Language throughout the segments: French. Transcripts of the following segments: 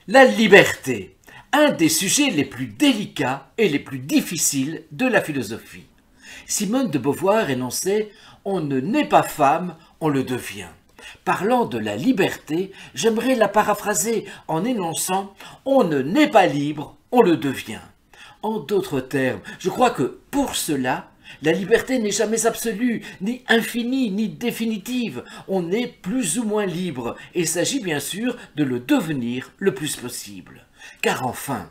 La liberté, un des sujets les plus délicats et les plus difficiles de la philosophie. Simone de Beauvoir énonçait « On ne naît pas femme, on le devient ». Parlant de la liberté, j'aimerais la paraphraser en énonçant « On ne naît pas libre, on le devient ». En d'autres termes, je crois que pour cela, la liberté n'est jamais absolue, ni infinie, ni définitive. On est plus ou moins libre, et il s'agit bien sûr de le devenir le plus possible. Car enfin,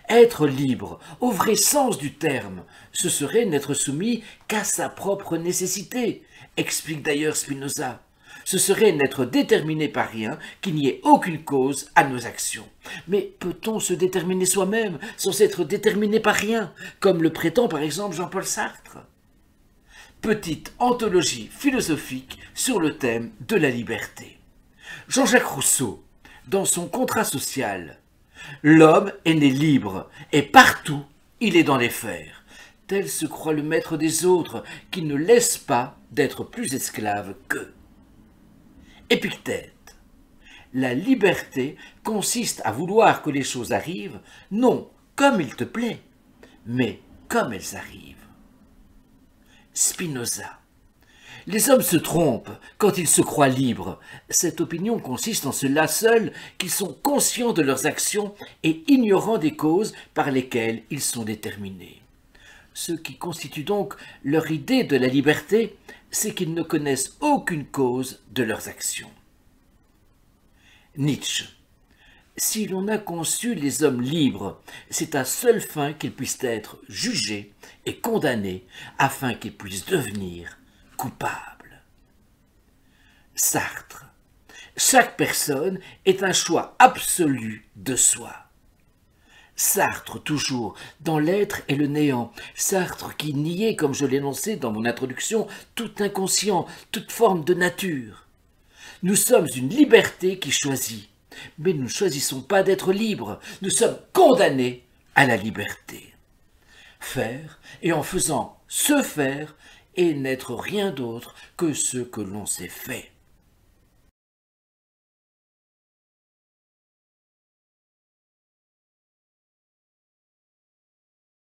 être libre, au vrai sens du terme, ce serait n'être soumis qu'à sa propre nécessité, explique d'ailleurs Spinoza. Ce serait n'être déterminé par rien, qu'il n'y ait aucune cause à nos actions. Mais peut-on se déterminer soi-même sans être déterminé par rien, comme le prétend par exemple Jean-Paul Sartre? Petite anthologie philosophique sur le thème de la liberté. Jean-Jacques Rousseau, dans son Contrat social, « L'homme est né libre, et partout il est dans les fers. Tel se croit le maître des autres, qui ne laisse pas d'être plus esclave qu'eux. » Épictète. La liberté consiste à vouloir que les choses arrivent, non comme il te plaît, mais comme elles arrivent. Spinoza. Les hommes se trompent quand ils se croient libres. Cette opinion consiste en cela seul qu'ils sont conscients de leurs actions et ignorants des causes par lesquelles ils sont déterminés. Ce qui constitue donc leur idée de la liberté, c'est qu'ils ne connaissent aucune cause de leurs actions. Nietzsche. Si l'on a conçu les hommes libres, c'est à seule fin qu'ils puissent être jugés et condamnés afin qu'ils puissent devenir coupables. Sartre. Chaque personne est un choix absolu de soi. Sartre, toujours, dans l'être et le néant. Sartre qui niait, comme je l'énonçais dans mon introduction, tout inconscient, toute forme de nature. Nous sommes une liberté qui choisit, mais nous ne choisissons pas d'être libres, nous sommes condamnés à la liberté. Faire, et en faisant se faire, et n'être rien d'autre que ce que l'on s'est fait.